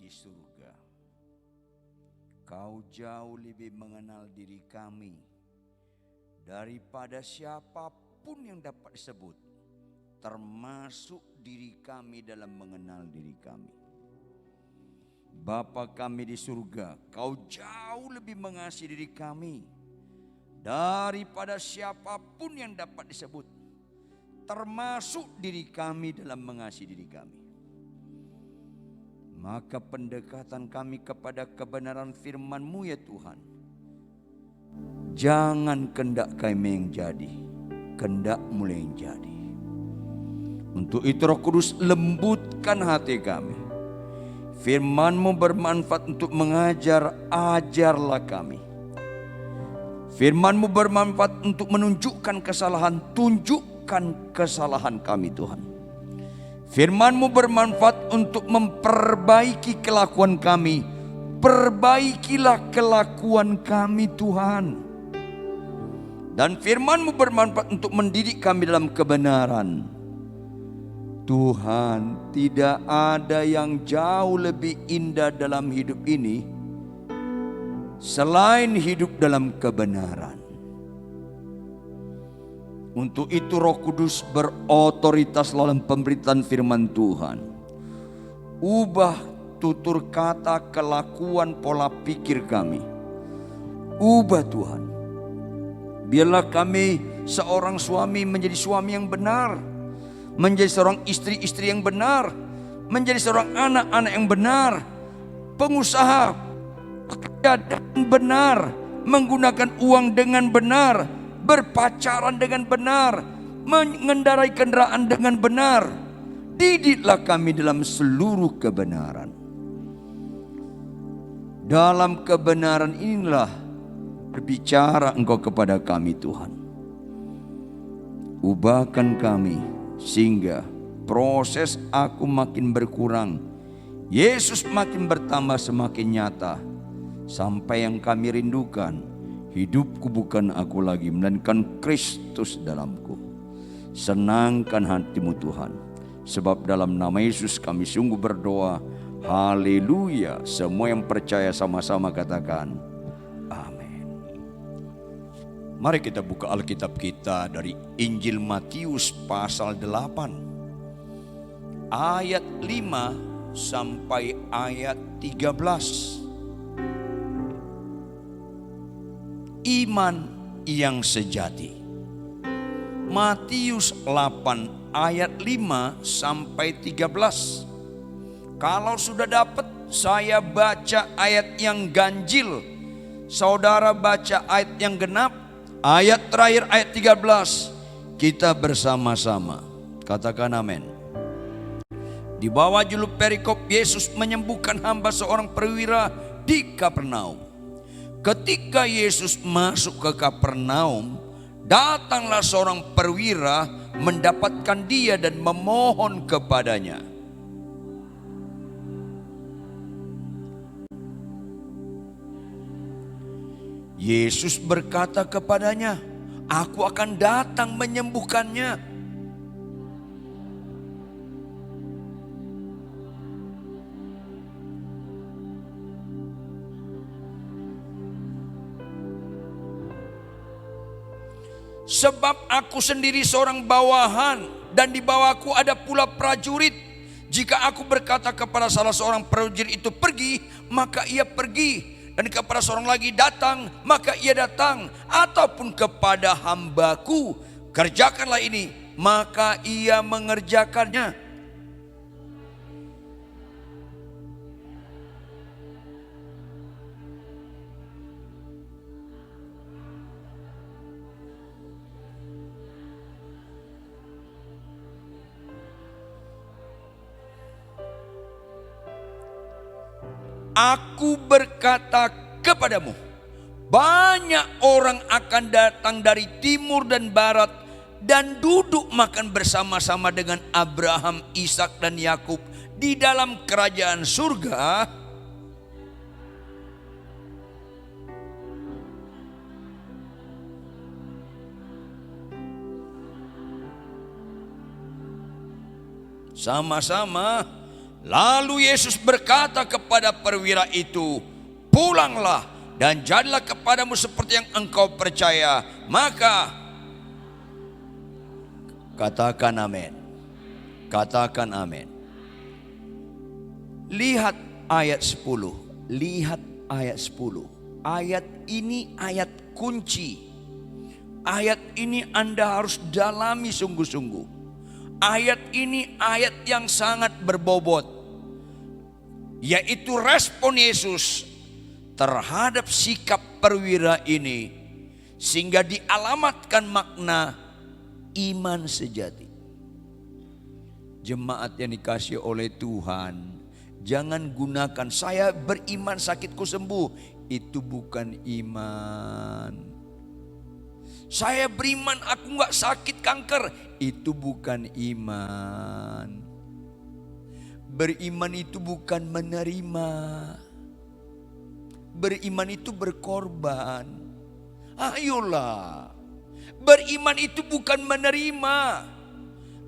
di surga, Kau jauh lebih mengenal diri kami daripada siapapun yang dapat disebut, termasuk diri kami dalam mengenal diri kami. Bapa kami di surga, Kau jauh lebih mengasihi diri kami daripada siapapun yang dapat disebut, termasuk diri kami dalam mengasihi diri kami. Maka pendekatan kami kepada kebenaran firman-Mu ya Tuhan, jangan kehendak kami yang jadi, kehendak-Mu yang jadi. Untuk itu Roh Kudus, lembutkan hati kami. Firman-Mu bermanfaat untuk mengajar, ajarlah kami. Firman-Mu bermanfaat untuk menunjukkan kesalahan, tunjukkan kesalahan kami Tuhan. Firman-Mu bermanfaat untuk memperbaiki kelakuan kami, perbaikilah kelakuan kami Tuhan. Dan firman-Mu bermanfaat untuk mendidik kami dalam kebenaran. Tuhan, tidak ada yang jauh lebih indah dalam hidup ini selain hidup dalam kebenaran. Untuk itu Roh Kudus berotoritas dalam pemberitaan firman Tuhan. Ubah tutur kata, kelakuan, pola pikir kami. Ubah Tuhan. Biarlah kami seorang suami menjadi suami yang benar, menjadi seorang istri-istri yang benar, menjadi seorang anak-anak yang benar, pengusaha dan benar, menggunakan uang dengan benar, berpacaran dengan benar, mengendarai kendaraan dengan benar. Didiklah kami dalam seluruh kebenaran. Dalam kebenaran inilah berbicara Engkau kepada kami Tuhan. Ubahkan kami sehingga proses aku makin berkurang, Yesus makin bertambah semakin nyata, sampai yang kami rindukan, hidupku bukan aku lagi, melainkan Kristus dalamku. Senangkan hatimu Tuhan, sebab dalam nama Yesus kami sungguh berdoa. Haleluya. Semua yang percaya sama-sama katakan amin. Mari kita buka Alkitab kita dari Injil Matius pasal 8 ayat 5 sampai ayat 13. Iman yang sejati. Matius 8 ayat 5 sampai 13. Kalau sudah dapat, saya baca ayat yang ganjil, saudara baca ayat yang genap. Ayat terakhir ayat 13. Kita bersama-sama katakan amin. Di bawah judul perikop, Yesus menyembuhkan hamba seorang perwira di Kapernaum. Ketika Yesus masuk ke Kapernaum, datanglah seorang perwira mendapatkan dia dan memohon kepadanya. Yesus berkata kepadanya, "Aku akan datang menyembuhkannya." Sebab aku sendiri seorang bawahan dan di bawahku ada pula prajurit. Jika aku berkata kepada salah seorang prajurit itu pergi, maka ia pergi. Dan kepada seorang lagi datang, maka ia datang. Ataupun kepada hambaku, kerjakanlah ini, maka ia mengerjakannya. Aku berkata kepadamu, banyak orang akan datang dari timur dan barat dan duduk makan bersama-sama dengan Abraham, Ishak dan Yakub di dalam kerajaan surga. Sama-sama Lalu Yesus berkata kepada perwira itu, pulanglah dan jadilah kepadamu seperti yang engkau percaya. Maka katakan amin. Katakan amin. Lihat ayat 10. Lihat ayat 10. Ayat ini ayat kunci. Ayat ini Anda harus dalami sungguh-sungguh. Ayat ini ayat yang sangat berbobot, yaitu respon Yesus terhadap sikap perwira ini, sehingga dialamatkan makna iman sejati. Jemaat yang dikasihi oleh Tuhan, jangan gunakan saya beriman sakitku sembuh. Itu bukan iman. Saya beriman aku gak sakit kanker. Itu bukan iman. Beriman itu bukan menerima. Beriman itu berkorban. Ayolah. Beriman itu bukan menerima.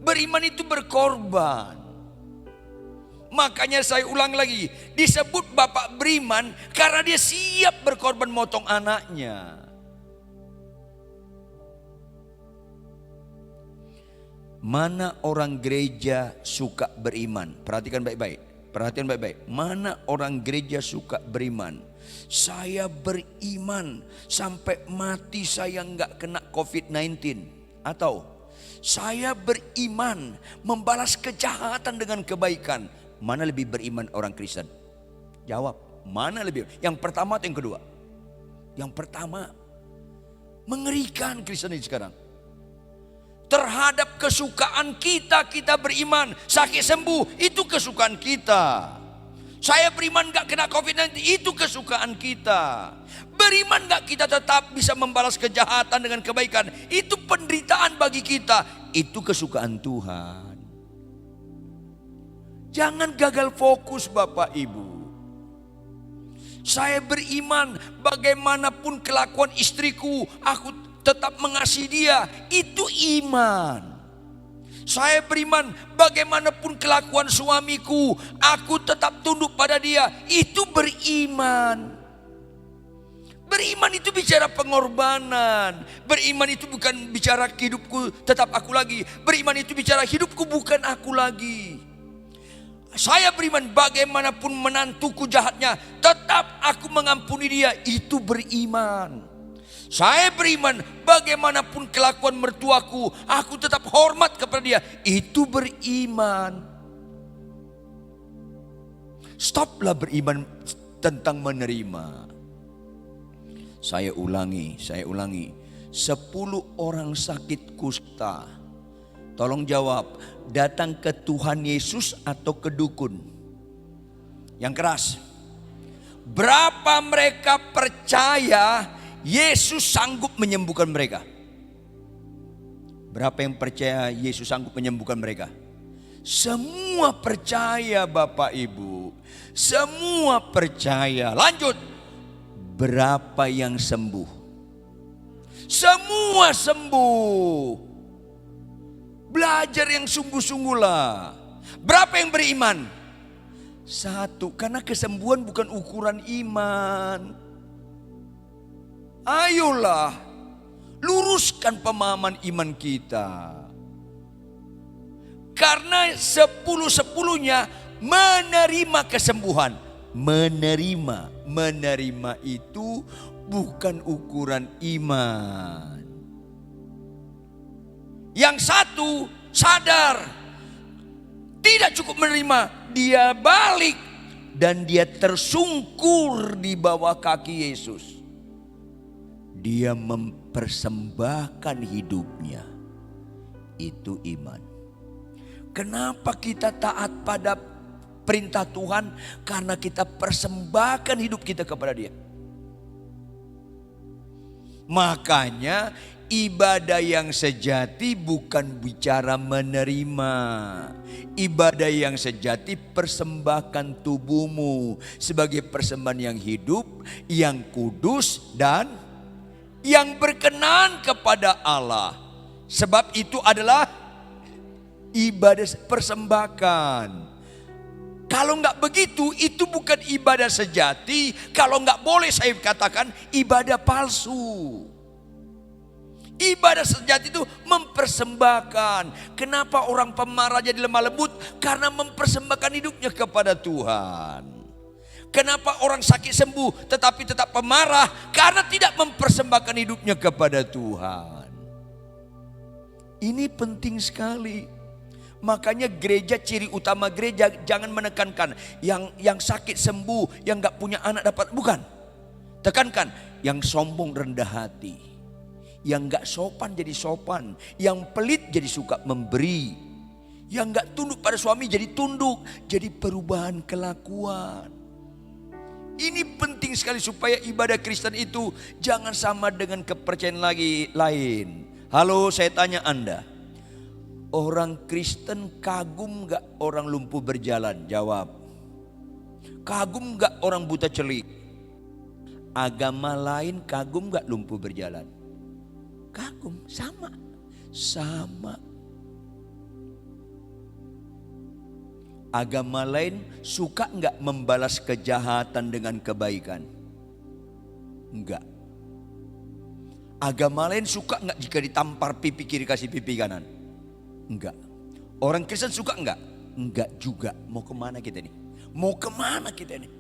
Beriman itu berkorban. Makanya saya ulang lagi, disebut bapak beriman karena dia siap berkorban motong anaknya. Mana orang gereja suka beriman? Perhatikan baik-baik. Perhatikan baik-baik. Mana orang gereja suka beriman? Saya beriman sampai mati saya nggak kena COVID-19. Atau saya beriman membalas kejahatan dengan kebaikan. Mana lebih beriman orang Kristen? Jawab, mana lebih? Yang pertama atau yang kedua? Yang pertama. Mengerikan Kristen ini sekarang. Terhadap kesukaan kita, kita beriman. Sakit sembuh, itu kesukaan kita. Saya beriman gak kena COVID-19, itu kesukaan kita. Beriman gak kita tetap bisa membalas kejahatan dengan kebaikan, itu penderitaan bagi kita. Itu kesukaan Tuhan. Jangan gagal fokus Bapak Ibu. Saya beriman bagaimanapun kelakuan istriku, aku tetap mengasihi dia. Itu iman. Saya beriman bagaimanapun kelakuan suamiku, aku tetap tunduk pada dia. Itu beriman. Beriman itu bicara pengorbanan. Beriman itu bukan bicara hidupku tetap aku lagi. Beriman itu bicara hidupku bukan aku lagi. Saya beriman bagaimanapun menantuku jahatnya, tetap aku mengampuni dia. Itu beriman. Saya beriman bagaimanapun kelakuan mertuaku, aku tetap hormat kepada dia. Itu beriman. Stoplah beriman tentang menerima. Saya ulangi. 10 orang sakit kusta. Tolong jawab, datang ke Tuhan Yesus atau ke dukun? Yang keras. Berapa mereka percaya Yesus sanggup menyembuhkan mereka? Berapa yang percaya Yesus sanggup menyembuhkan mereka? Semua percaya Bapak Ibu. Semua percaya. Lanjut. Berapa yang sembuh? Semua sembuh. Belajar yang sungguh-sungguhlah. Berapa yang beriman? 1, karena kesembuhan bukan ukuran iman. Ayolah, luruskan pemahaman iman kita. Karena 10-10-nya menerima kesembuhan. Menerima itu bukan ukuran iman. Yang satu sadar tidak cukup menerima, dia balik dan dia tersungkur di bawah kaki Yesus. Dia mempersembahkan hidupnya. Itu iman. Kenapa kita taat pada perintah Tuhan? Karena kita persembahkan hidup kita kepada Dia. Makanya ibadah yang sejati bukan bicara menerima. Ibadah yang sejati persembahkan tubuhmu sebagai persembahan yang hidup, yang kudus dan yang berkenan kepada Allah. Sebab itu adalah ibadah persembahan. Kalau nggak begitu, itu bukan ibadah sejati. Kalau nggak boleh saya katakan ibadah palsu. Ibadah sejati itu mempersembahkan. Kenapa orang pemarah jadi lemah lembut? Karena mempersembahkan hidupnya kepada Tuhan. Kenapa orang sakit sembuh tetapi tetap pemarah? Karena tidak mempersembahkan hidupnya kepada Tuhan. Ini penting sekali. Makanya gereja, ciri utama gereja, jangan menekankan yang sakit sembuh, yang gak punya anak dapat, bukan. Tekankan yang sombong rendah hati, yang gak sopan jadi sopan, yang pelit jadi suka memberi, yang gak tunduk pada suami jadi tunduk, jadi perubahan kelakuan. Ini penting sekali supaya ibadah Kristen itu jangan sama dengan kepercayaan lain. Halo, saya tanya Anda, orang Kristen kagum gak orang lumpuh berjalan? Jawab. Kagum gak orang buta celik? Agama lain kagum gak lumpuh berjalan? Kagum, sama. Agama lain suka gak membalas kejahatan dengan kebaikan? Enggak. Agama lain suka gak jika ditampar pipi kiri kasih pipi kanan? Enggak. Orang Kristen suka enggak? Enggak juga. Mau kemana kita nih?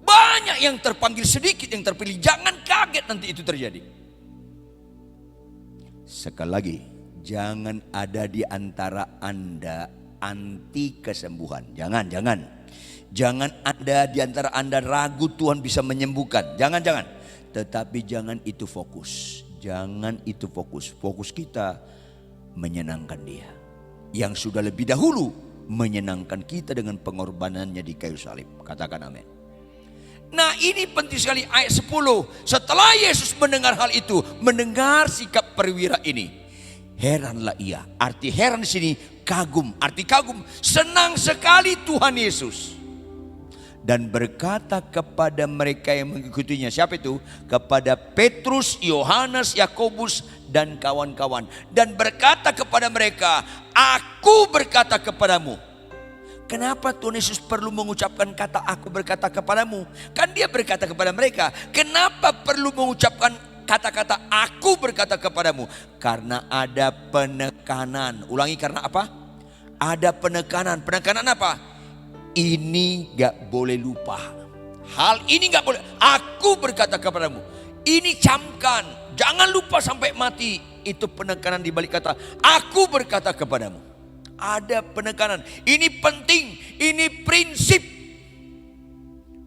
Banyak yang terpanggil, sedikit yang terpilih. Jangan kaget nanti itu terjadi. Sekali lagi, jangan ada di antara Anda anti kesembuhan. Jangan. Jangan ada di antara Anda ragu Tuhan bisa menyembuhkan. Jangan. Tetapi jangan itu fokus. Fokus kita menyenangkan Dia yang sudah lebih dahulu menyenangkan kita dengan pengorbanannya di kayu salib. Katakan amin. Nah, ini penting sekali ayat 10. Setelah Yesus mendengar hal itu, mendengar sikap perwira ini, heranlah ia. Arti heran di sini kagum. Arti kagum, senang sekali Tuhan Yesus. Dan berkata kepada mereka yang mengikutinya. Siapa itu? Kepada Petrus, Yohanes, Yakobus dan kawan-kawan. Dan berkata kepada mereka, aku berkata kepadamu. Kenapa Tuhan Yesus perlu mengucapkan kata aku berkata kepadamu? Kan dia berkata kepada mereka. Kenapa perlu mengucapkan kata-kata aku berkata kepadamu? Karena ada penekanan. Ulangi, karena apa? Ada penekanan. Penekanan apa? Ini gak boleh lupa. Hal ini gak boleh. Aku berkata kepadamu. Ini camkan. Jangan lupa sampai mati. Itu penekanan di balik kata aku berkata kepadamu. Ada penekanan. Ini penting. Ini prinsip.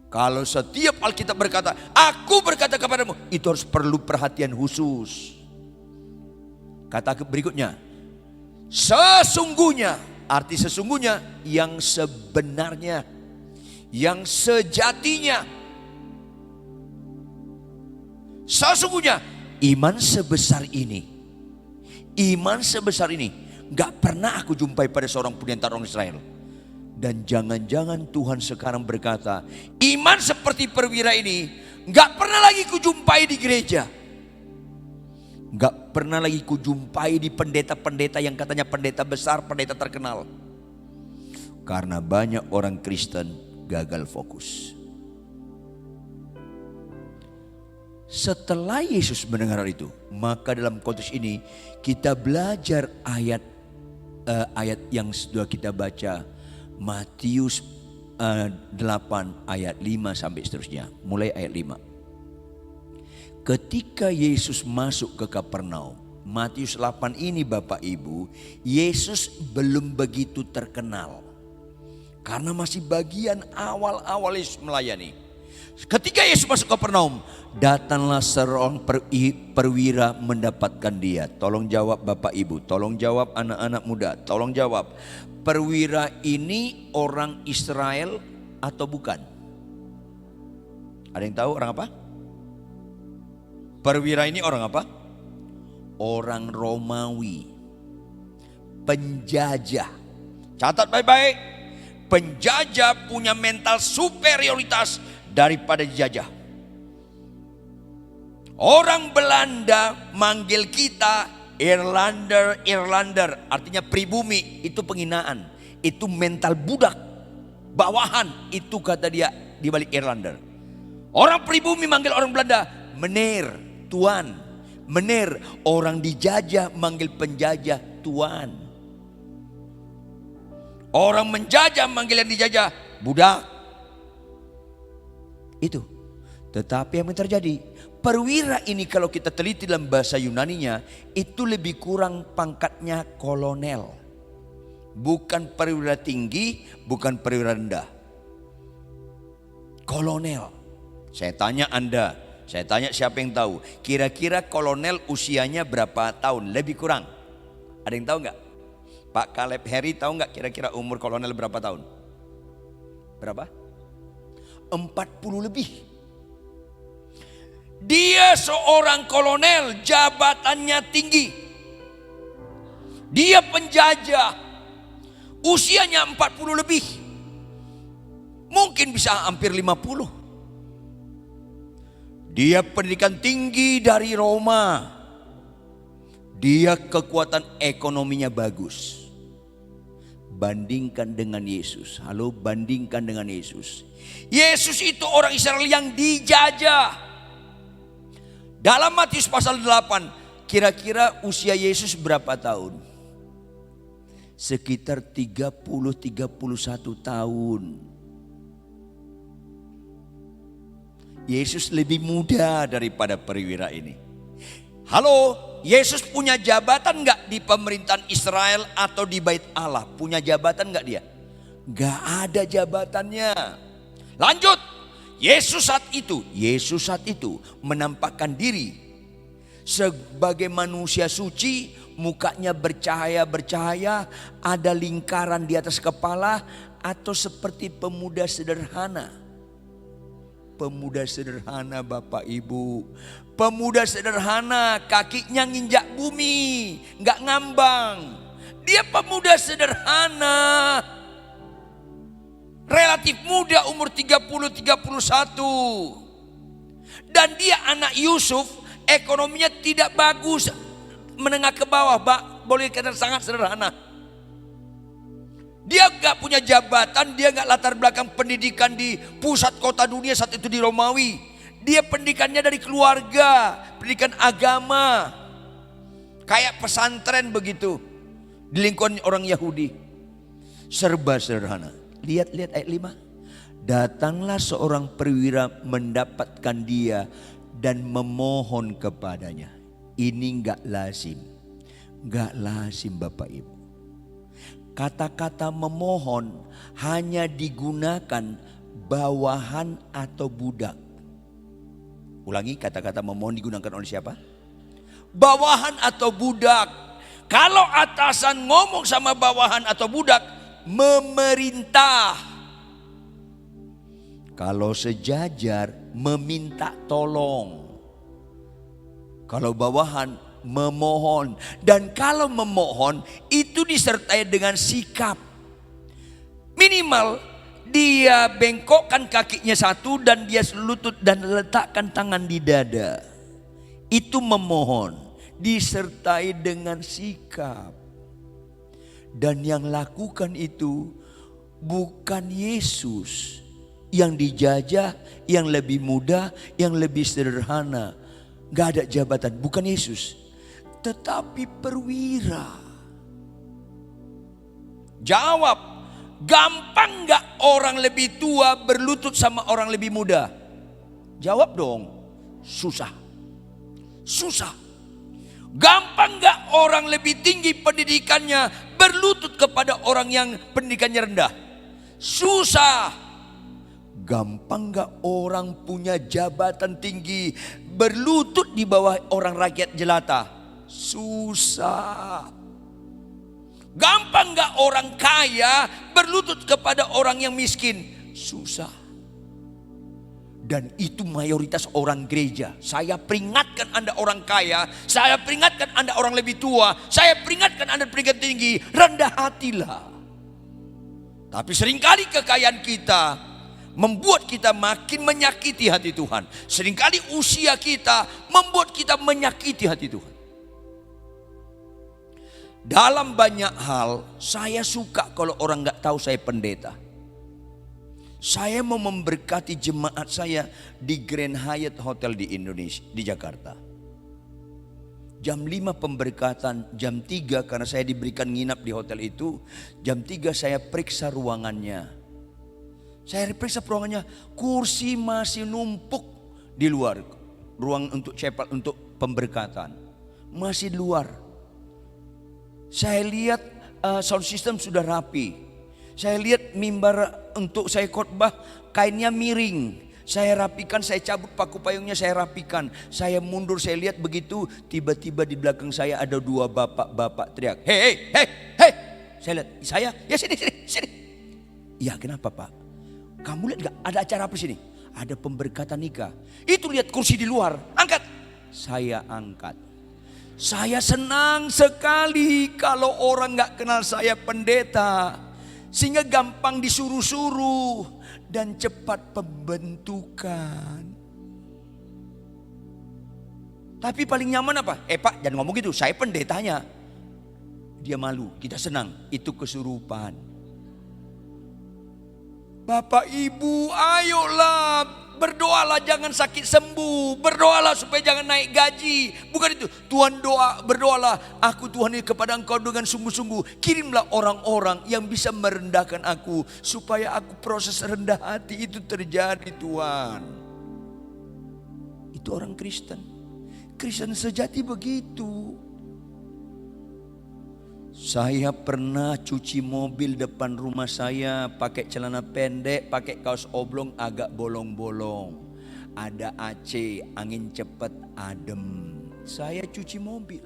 Kalau setiap Alkitab berkata aku berkata kepadamu, itu harus perlu perhatian khusus. Kata berikutnya, sesungguhnya. Arti sesungguhnya yang sebenarnya, yang sejatinya. Sesungguhnya iman sebesar ini gak pernah aku jumpai pada seorang pun di antara orang Israel. Dan jangan-jangan Tuhan sekarang berkata, iman seperti perwira ini gak pernah lagi kujumpai di gereja. Gak pernah lagi kujumpai di pendeta-pendeta yang katanya pendeta besar, pendeta terkenal. Karena banyak orang Kristen gagal fokus. Setelah Yesus mendengar hal itu, maka dalam konteks ini kita belajar ayat yang sudah kita baca, Matius 8 ayat 5 sampai seterusnya. Mulai ayat 5. Ketika Yesus masuk ke Kapernaum, Matius 8 ini Bapak Ibu, Yesus belum begitu terkenal. Karena masih bagian awal-awal Yesus melayani. Ketika Yesus masuk ke Kapernaum, datanglah seorang perwira mendapatkan dia. Tolong jawab Bapak Ibu, tolong jawab anak-anak muda, tolong jawab. Perwira ini orang Israel atau bukan? Ada yang tahu orang apa? Perwira ini orang apa? Orang Romawi. Penjajah. Catat baik-baik. Penjajah punya mental superioritas daripada dijajah. Orang Belanda manggil kita Irlander, artinya pribumi, itu penghinaan. Itu mental budak, bawahan. Itu kata dia di balik Irlander. Orang pribumi manggil orang Belanda meneer, tuan. Meneer, orang dijajah manggil penjajah tuan. Orang menjajah manggil yang dijajah budak. Itu. Tetapi yang terjadi, perwira ini kalau kita teliti dalam bahasa Yunaninya, itu lebih kurang pangkatnya kolonel. Bukan perwira tinggi, bukan perwira rendah. Kolonel. Saya tanya Anda, saya tanya siapa yang tahu, kira-kira kolonel usianya berapa tahun? Lebih kurang. Ada yang tahu nggak? Pak Caleb Heri tahu nggak kira-kira umur kolonel berapa tahun? Berapa? 40 lebih. Dia seorang kolonel, jabatannya tinggi. Dia penjajah, usianya 40 lebih. Mungkin bisa hampir 50. Dia pendidikan tinggi dari Roma. Dia kekuatan ekonominya bagus. Bandingkan dengan Yesus. Halo, bandingkan dengan Yesus. Yesus itu orang Israel yang dijajah. Dalam Matius pasal 8, kira-kira usia Yesus berapa tahun? Sekitar 30-31 tahun. Yesus lebih muda daripada perwira ini. Halo, Yesus punya jabatan gak di pemerintahan Israel atau di bait Allah? Punya jabatan gak dia? Gak ada jabatannya. Lanjut, Yesus saat itu menampakkan diri sebagai manusia suci, mukanya bercahaya-bercahaya, ada lingkaran di atas kepala, atau seperti pemuda sederhana. Pemuda sederhana Bapak Ibu, pemuda sederhana, kakinya nginjak bumi, nggak ngambang. Dia pemuda sederhana, relatif muda, umur 30-31. Dan dia anak Yusuf, ekonominya tidak bagus, menengah ke bawah, boleh kata sangat sederhana. Dia gak punya jabatan, dia gak latar belakang pendidikan di pusat kota dunia saat itu di Romawi. Dia pendidikannya dari keluarga, pendidikan agama. Kayak pesantren begitu, di lingkungan orang Yahudi. Serba sederhana. Lihat ayat 5. Datanglah seorang perwira mendapatkan dia dan memohon kepadanya. Ini gak lazim. Gak lazim Bapak Ibu. Kata-kata memohon hanya digunakan bawahan atau budak. Ulangi, kata-kata memohon digunakan oleh siapa? Bawahan atau budak. Kalau atasan ngomong sama bawahan atau budak, memerintah. Kalau sejajar, meminta tolong. Kalau bawahan, memohon. Dan kalau memohon itu disertai dengan sikap. Minimal dia bengkokkan kakinya satu dan dia selutut dan letakkan tangan di dada. Itu memohon, disertai dengan sikap. Dan yang lakukan itu bukan Yesus yang dijajah, yang lebih muda, yang lebih sederhana, gak ada jabatan, bukan Yesus. Tetapi perwira. Jawab, gampang gak orang lebih tua berlutut sama orang lebih muda? Jawab dong, susah. Susah. Gampang gak orang lebih tinggi pendidikannya berlutut kepada orang yang pendidikannya rendah? Susah. Gampang gak orang punya jabatan tinggi berlutut di bawah orang rakyat jelata? Susah. Gampang gak orang kaya berlutut kepada orang yang miskin? Susah. Dan itu mayoritas orang gereja. Saya peringatkan Anda orang kaya, saya peringatkan Anda orang lebih tua, saya peringatkan Anda pendidikan tinggi, rendah hatilah. Tapi seringkali kekayaan kita membuat kita makin menyakiti hati Tuhan. Seringkali usia kita membuat kita menyakiti hati Tuhan. Dalam banyak hal saya suka kalau orang nggak tahu saya pendeta. Saya mau memberkati jemaat saya di Grand Hyatt Hotel di Indonesia, di Jakarta. Jam 5 pemberkatan, jam 3 karena saya diberikan nginap di hotel itu. Jam 3 saya periksa ruangannya. Saya periksa ruangannya, kursi masih numpuk di luar. Ruang untuk chapel, untuk pemberkatan masih di luar. Saya lihat sound system sudah rapi. Saya lihat mimbar untuk saya khotbah kainnya miring. Saya rapikan, saya cabut paku payungnya, saya rapikan. Saya mundur, saya lihat begitu. Tiba-tiba di belakang saya ada 2 bapak-bapak teriak, hei, hei, hei, hei. Saya lihat, saya, ya sini. Ya kenapa Pak? Kamu lihat gak ada acara apa sini? Ada pemberkatan nikah. Itu lihat kursi di luar, angkat. Saya angkat. Saya senang sekali kalau orang gak kenal saya pendeta. Sehingga gampang disuruh-suruh dan cepat pembentukan. Tapi paling nyaman apa? Pak jangan ngomong gitu, saya pendetanya. Dia malu, kita senang, itu kesurupan. Bapak Ibu ayolah, berdoalah jangan sakit sembuh, berdoalah supaya jangan naik gaji. Bukan itu, Tuhan berdoalah, aku Tuhan ini kepada Engkau dengan sungguh-sungguh. Kirimlah orang-orang yang bisa merendahkan aku, supaya aku proses rendah hati itu terjadi Tuhan. Itu orang Kristen. Kristen sejati begitu. Saya pernah cuci mobil depan rumah saya pakai celana pendek, pakai kaos oblong agak bolong-bolong. Ada AC, angin cepat, adem. Saya cuci mobil.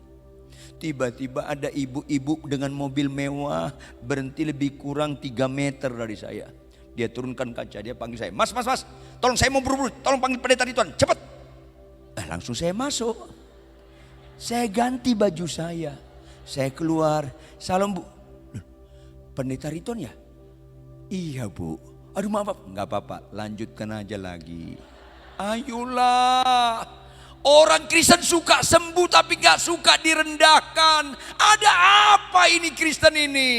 Tiba-tiba ada ibu-ibu dengan mobil mewah berhenti lebih kurang 3 meter dari saya. Dia turunkan kaca, dia panggil saya, mas, tolong saya mau buru-buru, tolong panggil pendeta Rituan, cepat. Langsung saya masuk. Saya ganti baju saya. Saya keluar, salam Bu. Pendeta Rituan ya? Iya Bu. Aduh maaf, nggak apa-apa, lanjutkan aja lagi. Ayolah. Orang Kristen suka sembuh tapi nggak suka direndahkan. Ada apa ini Kristen ini?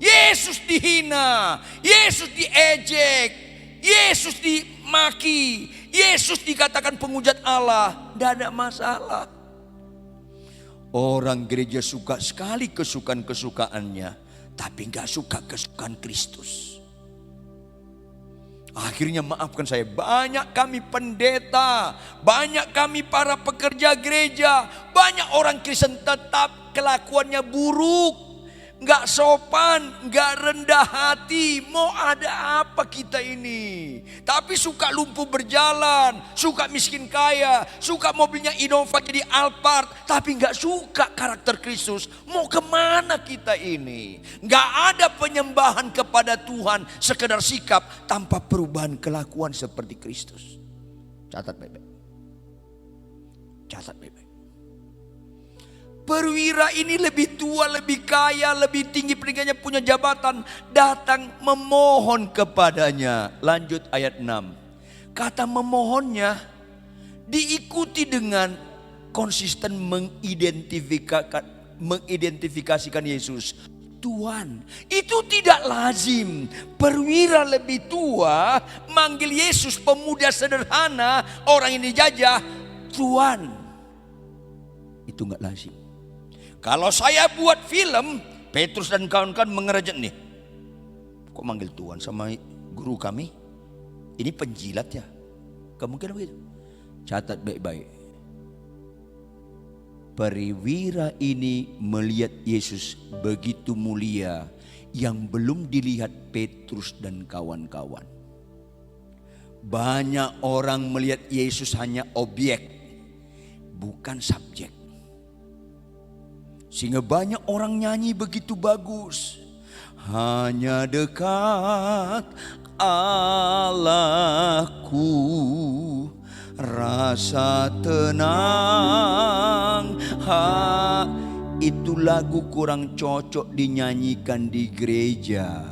Yesus dihina, Yesus diejek, Yesus dimaki, Yesus dikatakan penghujat Allah. Tidak ada masalah. Orang gereja suka sekali kesukaan-kesukaannya, tapi gak suka kesukaan Kristus. Akhirnya maafkan saya, banyak kami pendeta, banyak kami para pekerja gereja, banyak orang Kristen tetap kelakuannya buruk, gak sopan, gak rendah hati. Mau ada apa kita ini? Tapi suka lumpuh berjalan, suka miskin kaya, suka mobilnya Innova jadi Alphard, tapi gak suka karakter Kristus. Mau kemana kita ini? Gak ada penyembahan kepada Tuhan sekedar sikap tanpa perubahan kelakuan seperti Kristus. Catat baik-baik. Catat baik-baik. Perwira ini lebih tua, lebih kaya, lebih tinggi pendidikannya, punya jabatan, datang memohon kepadanya. Lanjut ayat 6. Kata memohonnya diikuti dengan konsisten mengidentifikasikan Yesus. Tuhan, itu tidak lazim. Perwira lebih tua manggil Yesus, pemuda sederhana, orang ini dijajah, Tuhan. Itu enggak lazim. Kalau saya buat film, Petrus dan kawan-kawan mengerajat nih. Kok manggil Tuhan sama guru kami? Ini penjilat ya? Kemungkinan begitu. Catat baik-baik. Perwira ini melihat Yesus begitu mulia yang belum dilihat Petrus dan kawan-kawan. Banyak orang melihat Yesus hanya objek, bukan subjek. Sehingga banyak orang nyanyi begitu bagus. Hanya dekat Allahku, rasa tenang. Itu lagu kurang cocok dinyanyikan di gereja.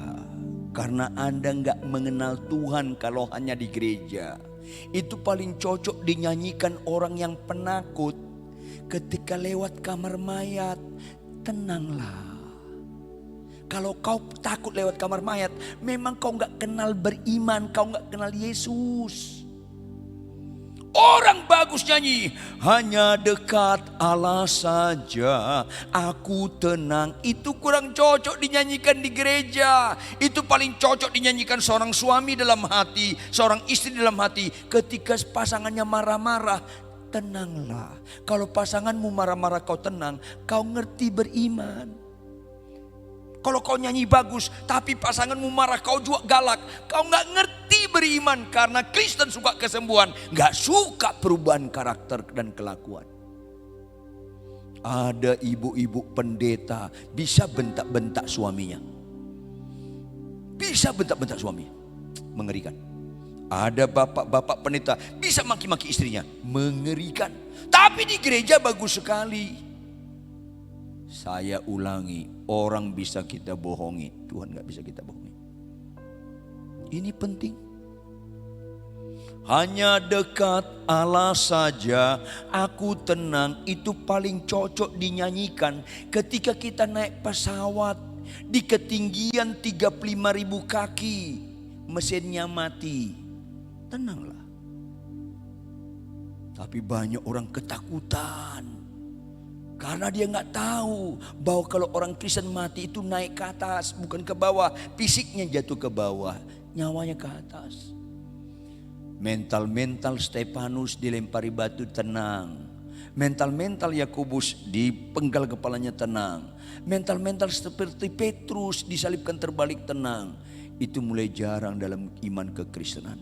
Karena Anda gak mengenal Tuhan kalau hanya di gereja. Itu paling cocok dinyanyikan orang yang penakut. Ketika lewat kamar mayat, tenanglah. Kalau kau takut lewat kamar mayat, memang kau nggak kenal beriman, kau nggak kenal Yesus. Orang bagus nyanyi, hanya dekat Allah saja aku tenang. Itu kurang cocok dinyanyikan di gereja. Itu paling cocok dinyanyikan seorang suami dalam hati, seorang istri dalam hati. Ketika pasangannya marah-marah, tenanglah. Kalau pasanganmu marah-marah kau tenang, kau ngerti beriman. Kalau kau nyanyi bagus, tapi pasanganmu marah, kau juga galak, kau nggak ngerti beriman. Karena Kristen suka kesembuhan, nggak suka perubahan karakter dan kelakuan. Ada ibu-ibu pendeta bisa bentak-bentak suaminya, bisa bentak-bentak suaminya, mengerikan. Ada bapak-bapak pendeta bisa maki-maki istrinya, mengerikan. Tapi di gereja bagus sekali. Saya ulangi, orang bisa kita bohongi, Tuhan gak bisa kita bohongi. Ini penting. Hanya dekat Allah saja aku tenang, itu paling cocok dinyanyikan ketika kita naik pesawat di ketinggian 35.000 kaki, mesinnya mati. Tenanglah. Tapi banyak orang ketakutan. Karena dia nggak tahu bahwa kalau orang Kristen mati itu naik ke atas, bukan ke bawah. Fisiknya jatuh ke bawah, nyawanya ke atas. Mental-mental Stefanus dilempari batu, tenang. Mental-mental Yakobus dipenggal kepalanya, tenang. Mental-mental seperti Petrus disalibkan terbalik, tenang. Itu mulai jarang dalam iman kekristenan.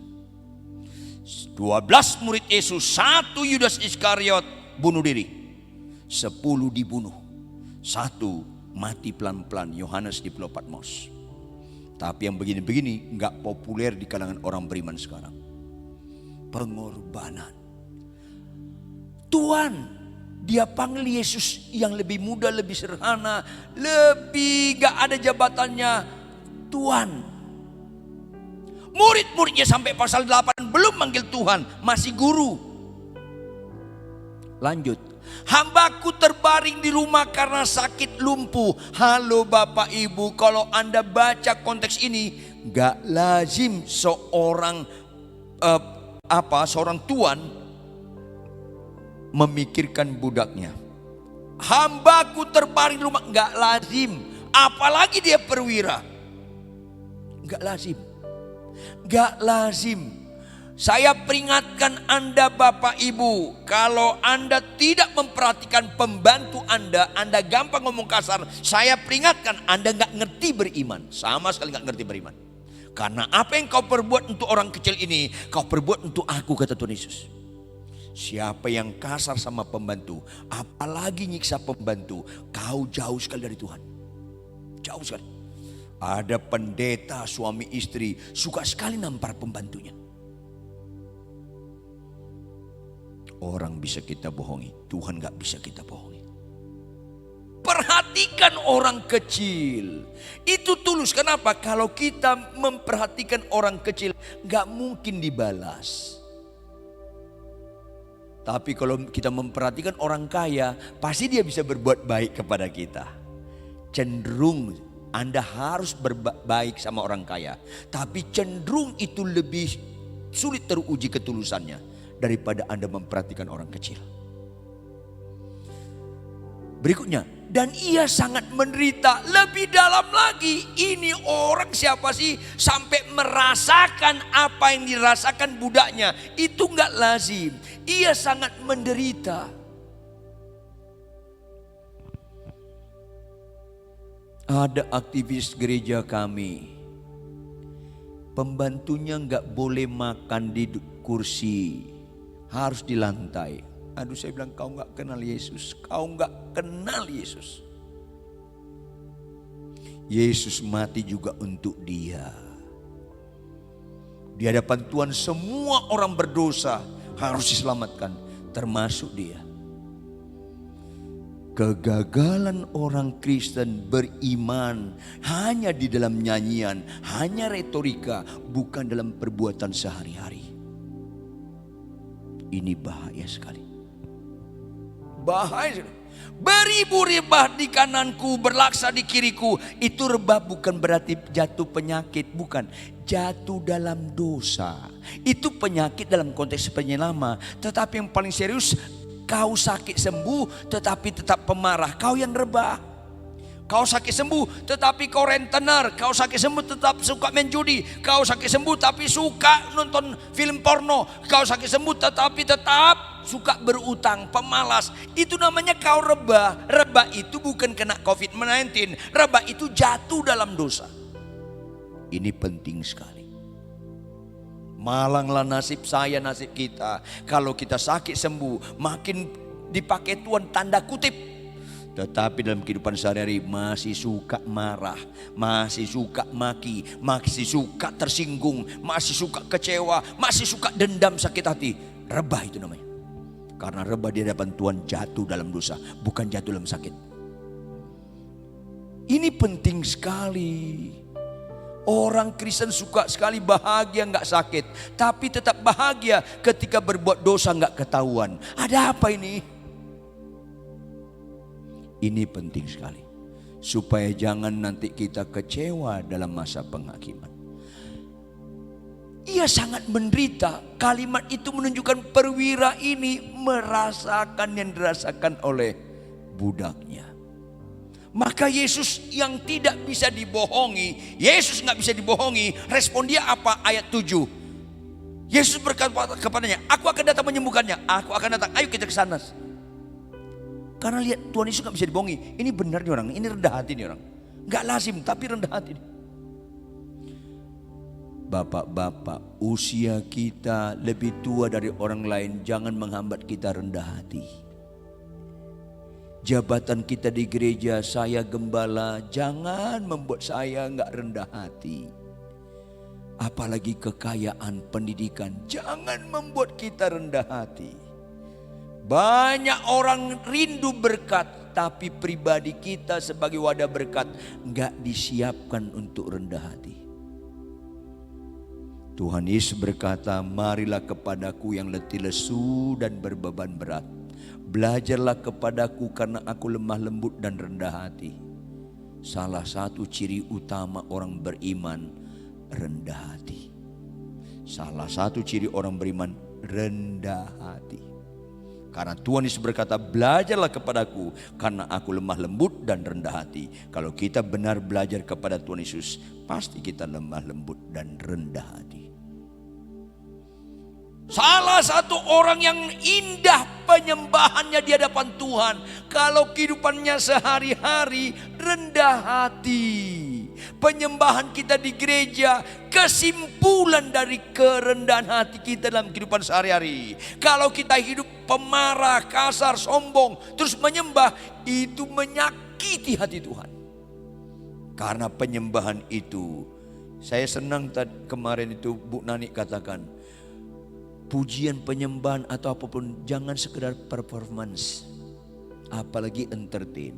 12 murid Yesus, 1 Yudas Iskariot bunuh diri. 10 dibunuh, 1 mati pelan-pelan, Yohanes di Pulau Patmos. Tapi yang begini-begini nggak populer di kalangan orang beriman sekarang. Pengorbanan. Tuhan, dia panggil Yesus yang lebih muda, lebih sederhana, lebih gak ada jabatannya, Tuhan. Murid-muridnya sampai pasal 8 belum manggil Tuhan, masih guru. Lanjut. Hambaku terbaring di rumah karena sakit lumpuh. Halo Bapak Ibu, kalau Anda baca konteks ini, gak lazim seorang seorang tuan memikirkan budaknya. Hambaku terbaring di rumah, gak lazim. Apalagi dia perwira, gak lazim. Gak lazim. Saya peringatkan Anda Bapak Ibu, kalau Anda tidak memperhatikan pembantu Anda gampang ngomong kasar. Saya peringatkan Anda gak ngerti beriman, sama sekali gak ngerti beriman. Karena apa yang kau perbuat untuk orang kecil ini, kau perbuat untuk aku, kata Tuhan Yesus. Siapa yang kasar sama pembantu, apalagi nyiksa pembantu, kau jauh sekali dari Tuhan. Jauh sekali. Ada pendeta suami istri suka sekali nampar pembantunya. Orang bisa kita bohongi, Tuhan gak bisa kita bohongi. Perhatikan orang kecil, itu tulus. Kenapa? Kalau kita memperhatikan orang kecil, gak mungkin dibalas. Tapi kalau kita memperhatikan orang kaya, pasti dia bisa berbuat baik kepada kita. Cenderung Anda harus berbaik sama orang kaya, tapi cenderung itu lebih sulit teruji ketulusannya daripada Anda memperhatikan orang kecil. Berikutnya, dan ia sangat menderita. Lebih dalam lagi, ini orang siapa sih sampai merasakan apa yang dirasakan budaknya? Itu enggak lazim. Ia sangat menderita. Ada aktivis gereja kami, pembantunya enggak boleh makan di kursi, harus di lantai. Aduh, saya bilang, kau gak kenal Yesus. Kau gak kenal Yesus. Yesus mati juga untuk dia. Di hadapan Tuhan semua orang berdosa harus diselamatkan, termasuk dia. Kegagalan orang Kristen beriman hanya di dalam nyanyian, hanya retorika, bukan dalam perbuatan sehari-hari. Ini bahaya sekali. Bahaya. Beribu rebah di kananku, berlaksa di kiriku. Itu rebah bukan berarti jatuh penyakit, bukan. Jatuh dalam dosa. Itu penyakit dalam konteks penyelama. Tetapi yang paling serius, kau sakit sembuh tetapi tetap pemarah. Kau yang rebah. Kau sakit sembuh tetapi kau rentenir. Kau sakit sembuh tetap suka main judi. Kau sakit sembuh tapi suka nonton film porno. Kau sakit sembuh tetapi tetap suka berutang, pemalas. Itu namanya kau rebah. Rebah itu bukan kena COVID-19. Rebah itu jatuh dalam dosa. Ini penting sekali. Malanglah nasib saya, nasib kita. Kalau kita sakit sembuh, makin dipakai Tuhan tanda kutip. Tetapi dalam kehidupan sehari-hari masih suka marah, masih suka maki, masih suka tersinggung, masih suka kecewa, masih suka dendam, sakit hati. Rebah itu namanya. Karena rebah di hadapan Tuhan jatuh dalam dosa, bukan jatuh dalam sakit. Ini penting sekali. Orang Kristen suka sekali bahagia nggak sakit, tapi tetap bahagia ketika berbuat dosa nggak ketahuan. Ada apa ini? Ini penting sekali, supaya jangan nanti kita kecewa dalam masa penghakiman. Ia sangat menderita. Kalimat itu menunjukkan perwira ini merasakan yang dirasakan oleh budaknya. Maka Yesus yang tidak bisa dibohongi, Yesus nggak bisa dibohongi. Respon dia apa? Ayat 7. Yesus berkata kepadanya, aku akan datang menyembuhkannya. Aku akan datang, ayo kita ke sana. Karena lihat Tuhan Yesus gak bisa dibohongi. Ini benar nih orang, ini rendah hati nih orang. Gak lazim tapi rendah hati nih. Bapak-bapak, usia kita lebih tua dari orang lain, jangan menghambat kita rendah hati. Jabatan kita di gereja, saya gembala, jangan membuat saya gak rendah hati. Apalagi kekayaan pendidikan, jangan membuat kita rendah hati. Banyak orang rindu berkat, tapi pribadi kita sebagai wadah berkat enggak disiapkan untuk rendah hati. Tuhan Yesus berkata, marilah kepadaku yang letih lesu dan berbeban berat. Belajarlah kepadaku karena aku lemah lembut dan rendah hati. Salah satu ciri utama orang beriman, rendah hati. Salah satu ciri orang beriman, rendah hati. Karena Tuhan Yesus berkata, belajarlah kepadaku karena aku lemah lembut dan rendah hati. Kalau kita benar belajar kepada Tuhan Yesus, pasti kita lemah lembut dan rendah hati. Salah satu orang yang indah penyembahannya di hadapan Tuhan, kalau kehidupannya sehari-hari rendah hati. Penyembahan kita di gereja kesimpulan dari kerendahan hati kita dalam kehidupan sehari-hari. Kalau kita hidup pemarah, kasar, sombong, terus menyembah, itu menyakiti hati Tuhan. Karena penyembahan itu, saya senang kemarin itu Bu Nani katakan, pujian, penyembahan atau apapun jangan sekedar performance, apalagi entertain.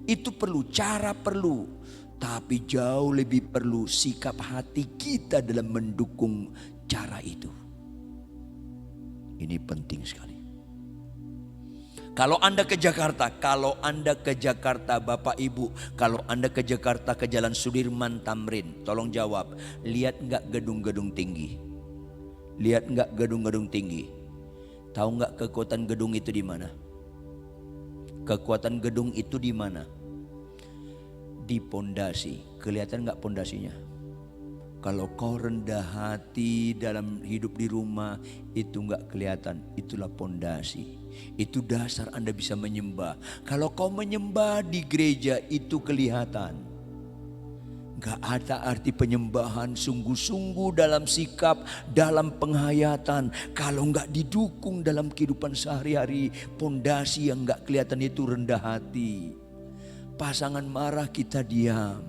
Itu perlu, cara perlu. Tapi jauh lebih perlu sikap hati kita dalam mendukung cara itu. Ini penting sekali. Kalau Anda ke Jakarta, Bapak Ibu, kalau Anda ke Jakarta ke Jalan Sudirman Tamrin, tolong jawab, lihat enggak gedung-gedung tinggi? Lihat enggak gedung-gedung tinggi? Tahu enggak kekuatan gedung itu di mana? Kekuatan gedung itu di mana? Di pondasi. Kelihatan nggak pondasinya? Kalau kau rendah hati dalam hidup di rumah, itu nggak kelihatan. Itulah pondasi. Itu dasar Anda bisa menyembah. Kalau kau menyembah di gereja, itu kelihatan. Nggak ada arti penyembahan sungguh-sungguh dalam sikap, dalam penghayatan. Kalau nggak didukung dalam kehidupan sehari-hari, pondasi yang nggak kelihatan itu rendah hati. Pasangan marah kita diam.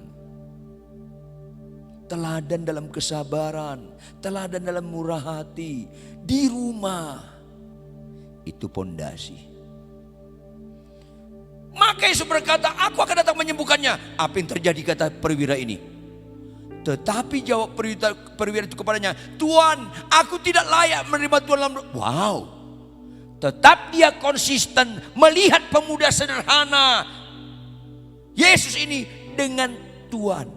Teladan dalam kesabaran, teladan dalam murah hati. Di rumah, itu pondasi. Maka Yesus berkata, aku akan datang menyembuhkannya. Apa yang terjadi kata perwira ini? Tetapi jawab perwira itu kepadanya, Tuhan, aku tidak layak menerima Tuhan dalam. Wow. Tetap dia konsisten melihat pemuda sederhana Yesus ini dengan Tuhan.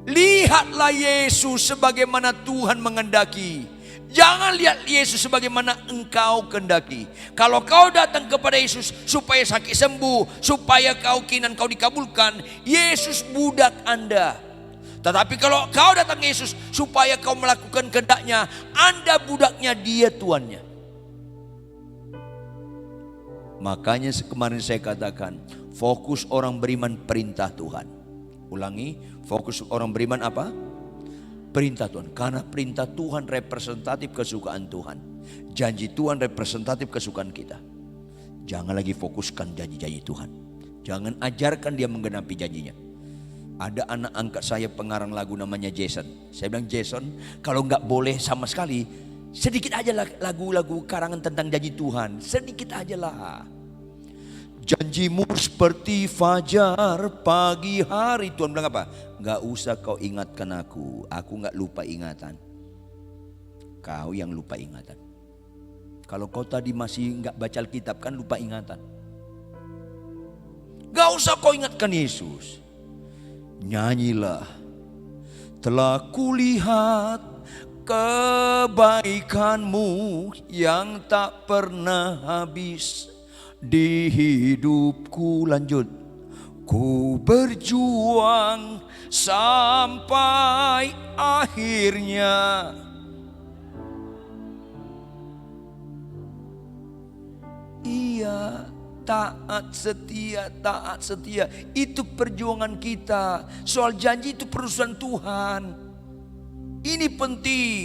Lihatlah Yesus sebagaimana Tuhan mengendaki. Jangan lihat Yesus sebagaimana engkau kehendaki. Kalau kau datang kepada Yesus supaya sakit sembuh, supaya kau keinginan kau dikabulkan, Yesus budak Anda. Tetapi kalau kau datang ke Yesus supaya kau melakukan kehendaknya, Anda budaknya, dia tuannya. Makanya kemarin saya katakan, fokus orang beriman perintah Tuhan. Ulangi, fokus orang beriman apa? Perintah Tuhan. Karena perintah Tuhan representatif kesukaan Tuhan. Janji Tuhan representatif kesukaan kita. Jangan lagi fokuskan janji-janji Tuhan. Jangan ajarkan dia menggenapi janjinya. Ada anak angkat saya pengarang lagu namanya Jason. Saya bilang, Jason, kalau nggak boleh sama sekali, sedikit aja lagu-lagu karangan tentang janji Tuhan. Sedikit aja lah. Janjimu seperti fajar pagi hari. Tuhan bilang apa? Gak usah kau ingatkan aku gak lupa ingatan. Kau yang lupa ingatan. Kalau kau tadi masih gak baca Alkitab kan lupa ingatan. Gak usah kau ingatkan Yesus. Nyanyilah. Telah kulihat kebaikanmu yang tak pernah habis. Di hidupku, lanjut, ku berjuang sampai akhirnya. Iya, taat setia. Itu perjuangan kita. Soal janji itu perusahaan Tuhan. Ini penting.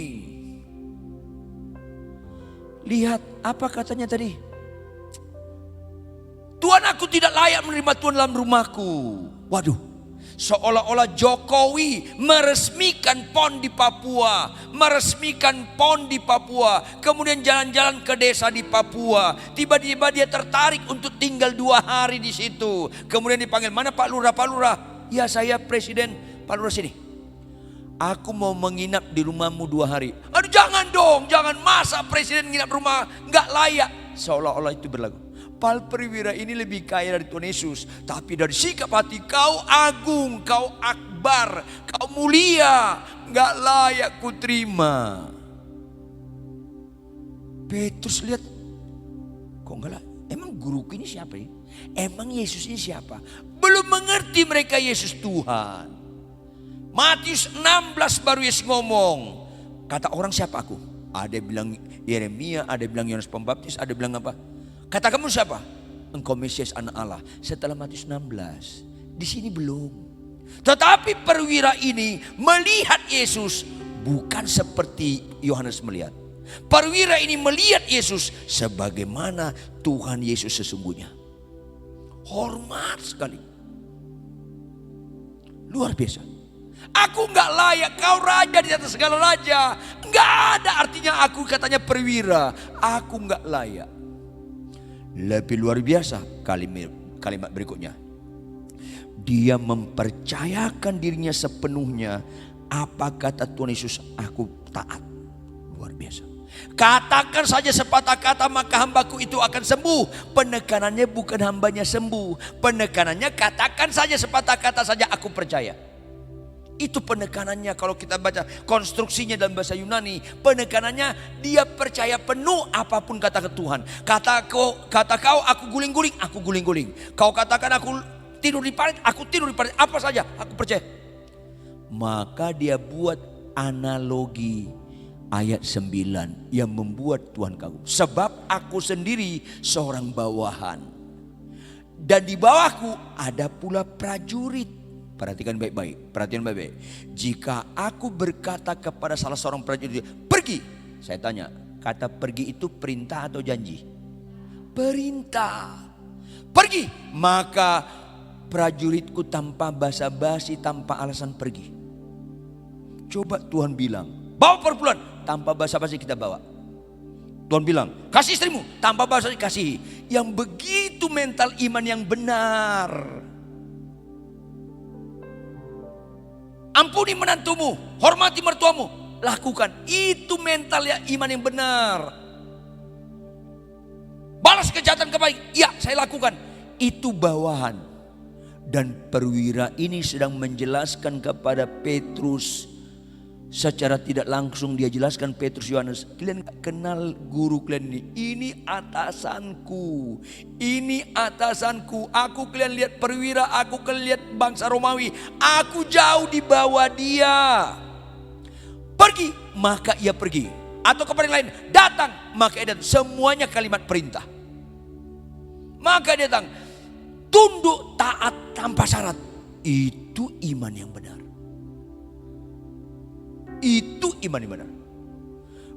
Lihat apa katanya tadi? Tuhan, aku tidak layak menerima Tuhan dalam rumahku. Waduh, seolah-olah Jokowi meresmikan PON di Papua. Kemudian jalan-jalan ke desa di Papua. Tiba-tiba dia tertarik untuk tinggal 2 hari di situ. Kemudian dipanggil, mana Pak Lurah? Pak Lurah, ya saya Presiden. Pak Lurah sini. Aku mau menginap di rumahmu 2 hari. Aduh jangan dong, jangan, masa Presiden nginap rumah, nggak layak. Seolah-olah itu berlaku. Pal perwira ini lebih kaya dari Tuhan Yesus. Tapi dari sikap hati, kau agung, kau akbar, kau mulia, gak layak ku terima. Petrus lihat, kok enggak lah, emang guruku ini siapa ya? Emang Yesus ini siapa? Belum mengerti mereka Yesus Tuhan. Matius 16 baru Yesus ngomong. Kata orang, siapa aku? Ada bilang Yeremia, ada bilang Yohanes Pembaptis, ada bilang apa? Kata kamu siapa? Engkau Mesias anak Allah. Setelah Matius 16. Di sini belum. Tetapi perwira ini melihat Yesus bukan seperti Yohanes melihat. Perwira ini melihat Yesus sebagaimana Tuhan Yesus sesungguhnya. Hormat sekali. Luar biasa. Aku gak layak, kau raja di atas segala raja. Gak ada artinya aku, katanya perwira. Aku gak layak. Lebih luar biasa kalimat berikutnya. Dia mempercayakan dirinya sepenuhnya. Apa kata Tuhan Yesus? Aku taat. Luar biasa. Katakan saja sepatah kata maka hambaku itu akan sembuh. Penekanannya bukan hambanya sembuh. Penekanannya katakan saja sepatah kata saja aku percaya. Itu penekanannya. Kalau kita baca konstruksinya dalam bahasa Yunani, penekanannya dia percaya penuh apapun kata Tuhan. Kata kau aku guling-guling, aku guling-guling. Kau katakan aku tidur di parit, aku tidur di parit. Apa saja aku percaya. Maka dia buat analogi ayat 9 yang membuat Tuhan kagum. Sebab aku sendiri seorang bawahan, dan di bawahku ada pula prajurit. Perhatikan baik-baik, perhatian baik-baik. Jika aku berkata kepada salah seorang prajurit, pergi. Saya tanya, kata pergi itu perintah atau janji? Perintah. Pergi. Maka prajuritku tanpa basa-basi, tanpa alasan pergi. Coba Tuhan bilang, bawa perpuluhan, tanpa basa-basi kita bawa. Tuhan bilang, kasih istrimu, tanpa basa-basi kasih. Yang begitu mental iman yang benar. Ampuni menantumu, hormati mertuamu, lakukan. Itu mental ya iman yang benar. balas kejahatan kebaikan. Ya, saya lakukan. Itu bawahan. Dan perwira ini sedang menjelaskan kepada Petrus. Secara tidak langsung dia jelaskan, Petrus, Yohanes, kalian gak kenal guru kalian ini. Ini atasanku. Ini atasanku. Aku kalian lihat perwira, aku kalian lihat bangsa Romawi. Aku jauh di bawah dia. Pergi, maka ia pergi. Atau kepada yang lain, datang, maka ia datang. Semuanya kalimat perintah. Maka dia datang, tunduk, taat tanpa syarat. Itu iman yang benar. Itu iman yang benar.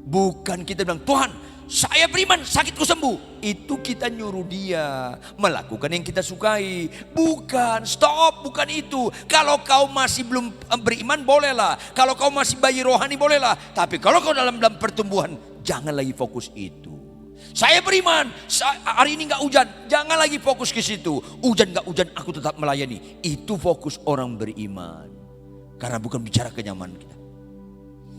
Bukan kita bilang, Tuhan saya beriman, sakitku sembuh. Itu kita nyuruh dia melakukan yang kita sukai. Bukan, stop, bukan itu. Kalau kau masih belum beriman, bolehlah. Kalau kau masih bayi rohani, bolehlah. Tapi kalau kau dalam pertumbuhan, jangan lagi fokus itu. Saya beriman, hari ini gak hujan, jangan lagi fokus ke situ. Hujan gak hujan, aku tetap melayani. Itu fokus orang beriman. Karena bukan bicara kenyamanan kita.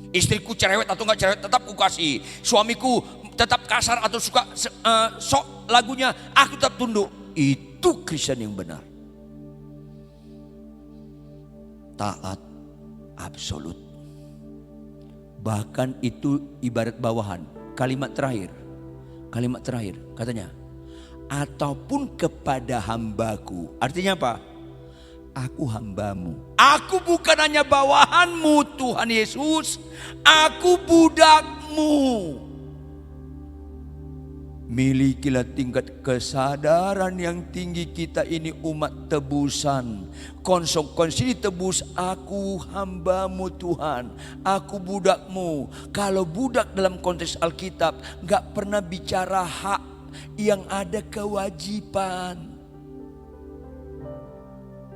Istriku cerewet atau gak cerewet, tetap ku kasih. Suamiku tetap kasar atau suka sok lagunya, aku tetap tunduk. Itu Kristen yang benar. Taat absolut. Bahkan itu ibarat bawahan. Kalimat terakhir katanya, ataupun kepada hambaku. Artinya apa? Aku hambamu. Aku bukan hanya bawahanmu Tuhan Yesus. Aku budakmu. Milikilah tingkat kesadaran yang tinggi kita ini umat tebusan. Konsekuensi tebus, aku hambamu Tuhan. Aku budakmu. Kalau budak dalam konteks Alkitab gak pernah bicara hak, yang ada kewajiban.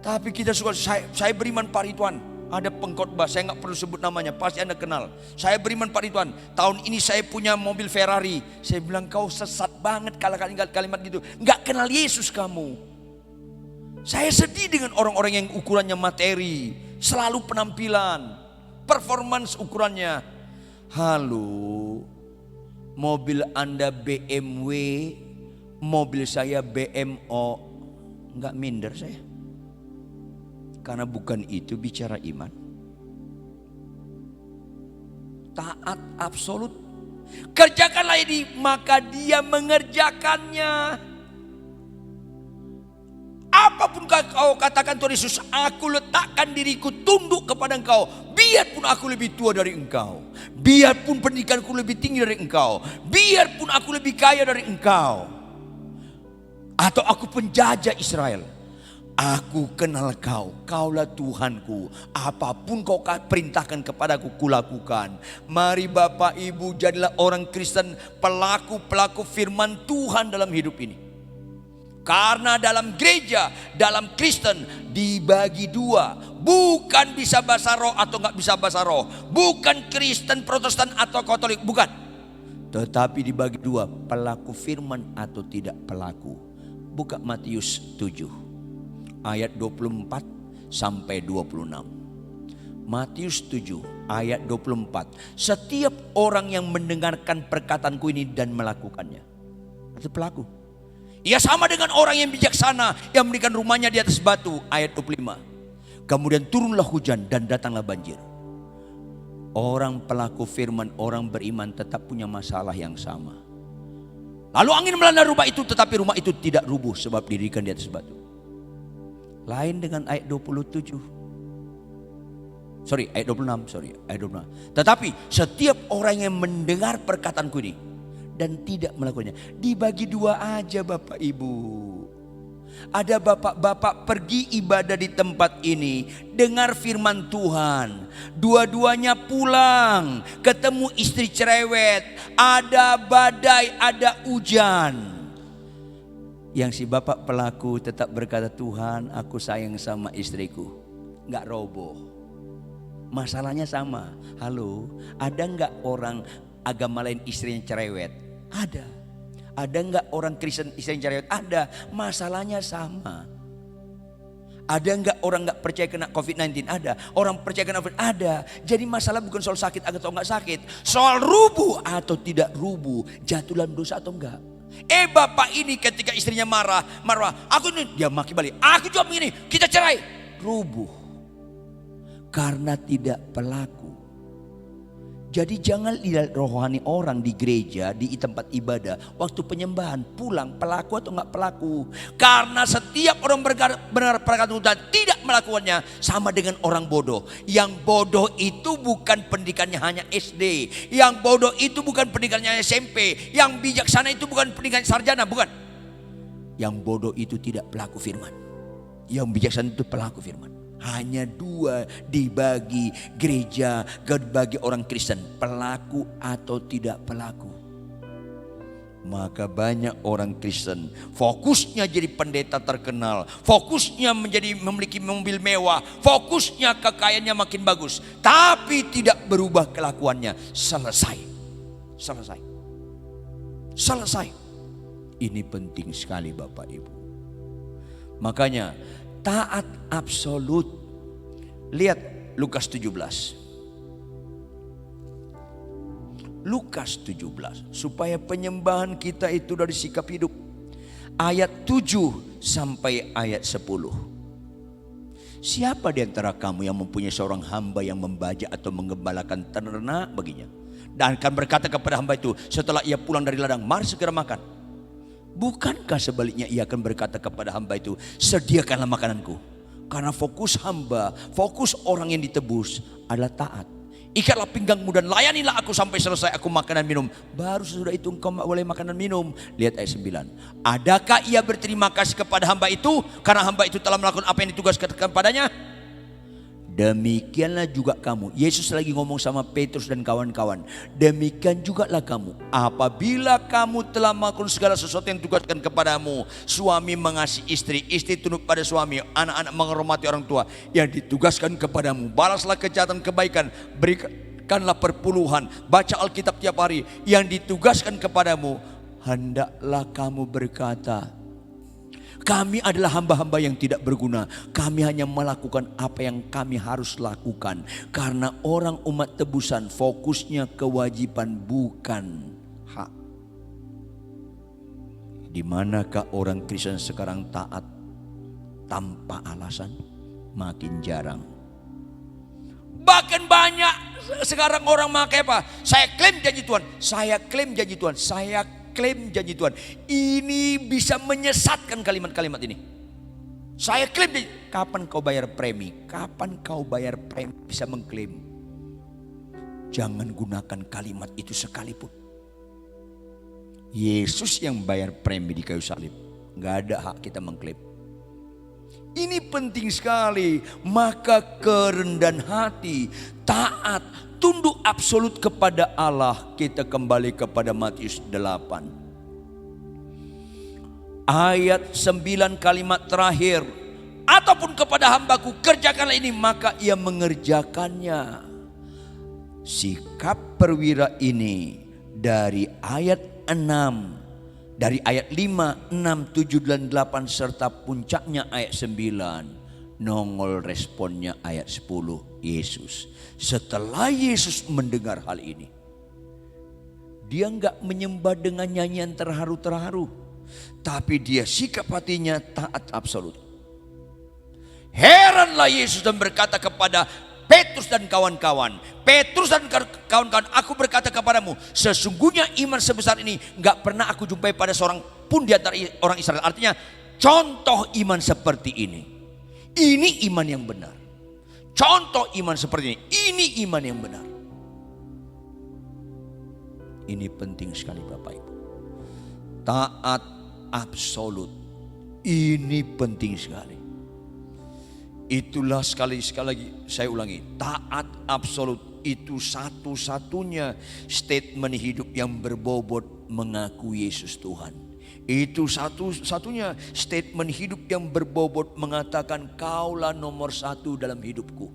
Tapi kita suka, saya beriman Pak Ridwan. Ada pengkhotbah, saya gak perlu sebut namanya, pasti Anda kenal. Saya beriman Pak Ridwan, tahun ini saya punya mobil Ferrari. Saya bilang, kau sesat banget kalau kalimat gitu. Gak kenal Yesus kamu. Saya sedih dengan orang-orang yang ukurannya materi, selalu penampilan, performance ukurannya. Halo, mobil Anda BMW, mobil saya BMO, gak minder saya. Karena bukan itu bicara iman. Taat absolut. Kerjakanlah ini, maka dia mengerjakannya. Apapun kau katakan Tuhan Yesus, aku letakkan diriku tunduk kepada engkau. Biarpun aku lebih tua dari engkau. Biarpun pendidikanku lebih tinggi dari engkau. Biarpun aku lebih kaya dari engkau. Atau aku penjajah Israel. Aku kenal kau, kaulah Tuhanku. Apapun kau perintahkan kepadaku, kulakukan. Mari Bapak Ibu, jadilah orang Kristen, pelaku-pelaku firman Tuhan dalam hidup ini. Karena dalam gereja, dalam Kristen dibagi dua. Bukan bisa bahasa roh atau gak bisa bahasa roh. Bukan Kristen Protestan atau Katolik, bukan. Tetapi dibagi dua, pelaku firman atau tidak pelaku. Buka Matius 7. Ayat 24 sampai 26. Matius 7 ayat 24. Setiap orang yang mendengarkan perkataanku ini dan melakukannya, itu pelaku. Ia sama dengan orang yang bijaksana yang mendirikan rumahnya di atas batu. Ayat 25. Kemudian turunlah hujan dan datanglah banjir. Orang pelaku firman, orang beriman tetap punya masalah yang sama. Lalu angin melanda rumah itu, tetapi rumah itu tidak rubuh sebab didirikan di atas batu. Lain dengan ayat 27. Ayat 26. Tetapi setiap orang yang mendengar perkataanku ini dan tidak melakukannya, dibagi dua aja Bapak Ibu. Ada bapak-bapak pergi ibadah di tempat ini, dengar firman Tuhan, dua-duanya pulang, ketemu istri cerewet, ada badai, ada hujan. Yang si bapak pelaku tetap berkata, Tuhan aku sayang sama istriku. Gak roboh. Masalahnya sama. Halo, ada gak orang agama lain istrinya cerewet? Ada. Ada gak orang Kristen istrinya cerewet? Ada. Masalahnya sama. Ada gak orang gak percaya kena COVID-19? Ada. Orang percaya kena COVID? Ada. Jadi masalah bukan soal sakit atau gak sakit. Soal rubuh atau tidak rubuh. Jatuh dalam dosa atau enggak. Bapak ini ketika istrinya marah, aku ini, dia maki balik. Aku juga begini, kita cerai. Rubuh. Karena tidak pelaku. Jadi jangan lihat rohani orang di gereja, di tempat ibadah, waktu penyembahan pulang pelaku atau enggak pelaku. Karena setiap orang benar perkataan Tuhan tidak melakukannya, sama dengan orang bodoh. Yang bodoh itu bukan pendidikannya hanya SD, yang bodoh itu bukan pendidikannya SMP, yang bijaksana itu bukan pendidikan sarjana, bukan. Yang bodoh itu tidak pelaku firman, yang bijaksana itu pelaku firman. Hanya dua dibagi gereja, dibagi orang Kristen, pelaku atau tidak pelaku. Maka banyak orang Kristen fokusnya jadi pendeta terkenal, fokusnya menjadi memiliki mobil mewah, fokusnya kekayaannya makin bagus, tapi tidak berubah kelakuannya. Selesai. Ini penting sekali Bapak Ibu. Makanya taat absolut. Lihat Lukas 17. Lukas 17. Supaya penyembahan kita itu dari sikap hidup. Ayat 7 sampai ayat 10. Siapa di antara kamu yang mempunyai seorang hamba yang membajak atau menggembalakan ternak baginya, dan akan berkata kepada hamba itu setelah ia pulang dari ladang, mari segera makan. Bukankah sebaliknya ia akan berkata kepada hamba itu, sediakanlah makananku. Karena fokus hamba, fokus orang yang ditebus adalah taat. Ikatlah pinggangmu dan layanilah aku sampai selesai aku makan dan minum. Baru sesudah itu engkau boleh makan dan minum. Lihat ayat 9. Adakah ia berterima kasih kepada hamba itu karena hamba itu telah melakukan apa yang ditugaskan kepadanya? Demikianlah juga kamu. Yesus lagi ngomong sama Petrus dan kawan-kawan. Demikian jugalah kamu. Apabila kamu telah melakukan segala sesuatu yang ditugaskan kepadamu. Suami mengasihi istri, istri tunduk pada suami, anak-anak menghormati orang tua yang ditugaskan kepadamu. Balaslah kejahatan kebaikan, berikanlah perpuluhan, baca Alkitab tiap hari yang ditugaskan kepadamu. Hendaklah kamu berkata, kami adalah hamba-hamba yang tidak berguna. Kami hanya melakukan apa yang kami harus lakukan. Karena orang umat tebusan fokusnya kewajiban bukan hak. Di manakah orang Kristen sekarang taat tanpa alasan? Makin jarang. Bahkan banyak sekarang orang memakai apa? Saya klaim janji Tuhan. Saya klaim janji Tuhan. Saya klaim janji Tuhan. Ini bisa menyesatkan kalimat-kalimat ini. Saya klaim janji. Kapan kau bayar premi? Kapan kau bayar premi bisa mengklaim? Jangan gunakan kalimat itu sekalipun. Yesus yang bayar premi di kayu salib. Gak ada hak kita mengklaim. Ini penting sekali. Maka kerendahan hati, taat, tunduk absolut kepada Allah. Kita kembali kepada Matius 8. Ayat 9 kalimat terakhir. Ataupun kepada hambaku kerjakanlah ini, maka ia mengerjakannya. Sikap perwira ini dari ayat 6. Dari ayat 5, 6, 7, dan 8 serta puncaknya ayat 9. Nongol responnya ayat 10. Yesus. Setelah Yesus mendengar hal ini, dia enggak menyembah dengan nyanyian terharu-terharu, tapi dia sikap hatinya taat absolut. Heranlah Yesus dan berkata kepada Petrus dan kawan-kawan, aku berkata kepadamu, sesungguhnya iman sebesar ini enggak pernah aku jumpai pada seorang pun di antara orang Israel. Artinya contoh iman seperti ini. Ini iman yang benar. Contoh iman seperti ini iman yang benar. Ini penting sekali Bapak Ibu. Taat absolut. Ini penting sekali. Itulah sekali lagi saya ulangi. Taat absolut itu satu-satunya statement hidup yang berbobot mengaku Yesus Tuhan. Itu satu-satunya statement hidup yang berbobot mengatakan kaulah nomor satu dalam hidupku.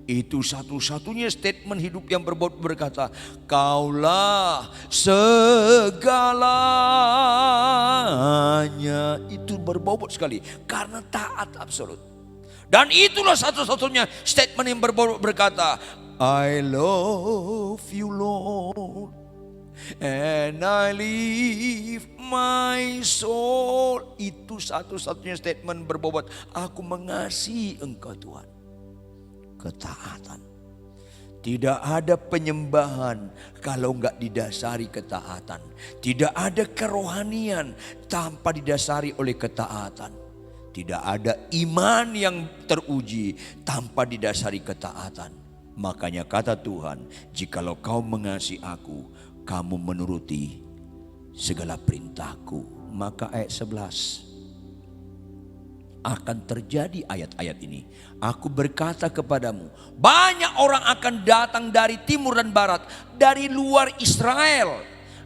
Itu satu-satunya statement hidup yang berbobot berkata kaulah segalanya. Itu berbobot sekali karena taat absolut. Dan itulah satu-satunya statement yang berbobot berkata I love you Lord. And I lift my soul. Itu satu-satunya statement berbobot, aku mengasihi Engkau Tuhan. Ketaatan. Tidak ada penyembahan kalau enggak didasari ketaatan. Tidak ada kerohanian tanpa didasari oleh ketaatan. Tidak ada iman yang teruji tanpa didasari ketaatan. Makanya kata Tuhan, jikalau kau mengasihi aku, kamu menuruti segala perintahku. Maka ayat 11 akan terjadi ayat-ayat ini. Aku berkata kepadamu, banyak orang akan datang dari timur dan barat, dari luar Israel.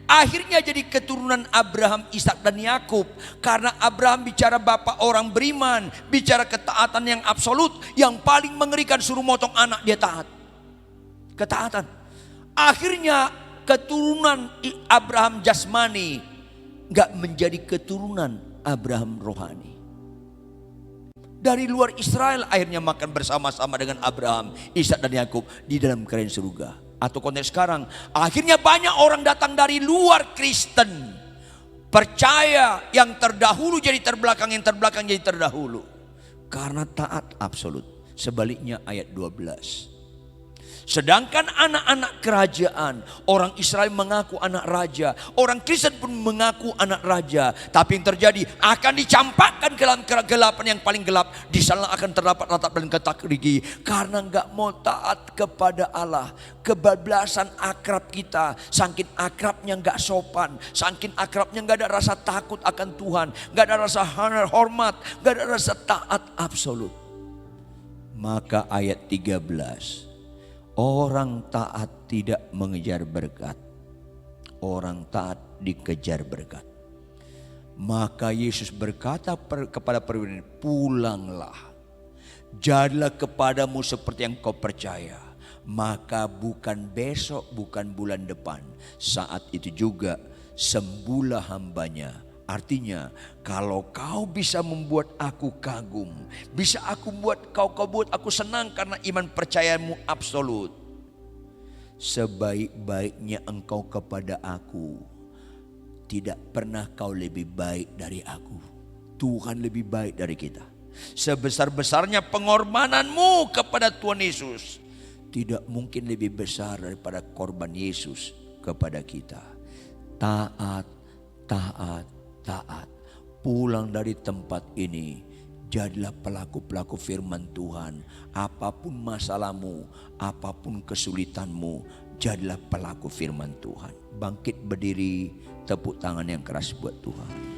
Akhirnya jadi keturunan Abraham, Ishak dan Yakub. Karena Abraham bicara bapak orang beriman, bicara ketaatan yang absolut, yang paling mengerikan, suruh motong anak dia taat. Ketaatan. Akhirnya keturunan Abraham jasmani gak menjadi keturunan Abraham rohani. Dari luar Israel akhirnya makan bersama-sama dengan Abraham, Ishak dan Yakub di dalam kerajaan surga. Atau konteks sekarang, akhirnya banyak orang datang dari luar Kristen, percaya yang terdahulu jadi terbelakang, yang terbelakang jadi terdahulu, karena taat absolut. Sebaliknya ayat 12. Sedangkan anak-anak kerajaan, orang Israel mengaku anak raja, orang Kristen pun mengaku anak raja. Tapi yang terjadi akan dicampakkan ke dalam kegelapan yang paling gelap. Di sana akan terdapat ratap dan ketak gigi, karena enggak mau taat kepada Allah. Kebablasan akrab kita, saking akrabnya enggak sopan, saking akrabnya enggak ada rasa takut akan Tuhan, enggak ada rasa hormat, enggak ada rasa taat absolut. Maka ayat 13, orang taat tidak mengejar berkat, orang taat dikejar berkat. Maka Yesus berkata kepada perwira, pulanglah, jadilah kepadamu seperti yang kau percaya. Maka bukan besok, bukan bulan depan, saat itu juga sembuhlah hambanya. Artinya, kalau kau bisa membuat aku kagum, bisa aku buat kau buat aku senang karena iman percayamu absolut. Sebaik-baiknya engkau kepada aku, tidak pernah kau lebih baik dari aku. Tuhan lebih baik dari kita. Sebesar-besarnya pengorbananmu kepada Tuhan Yesus, tidak mungkin lebih besar daripada korban Yesus kepada kita. Taat, taat, taat. Pulang dari tempat ini, jadilah pelaku-pelaku firman Tuhan. Apapun masalahmu, apapun kesulitanmu, jadilah pelaku firman Tuhan. Bangkit berdiri, tepuk tangan yang keras buat Tuhan.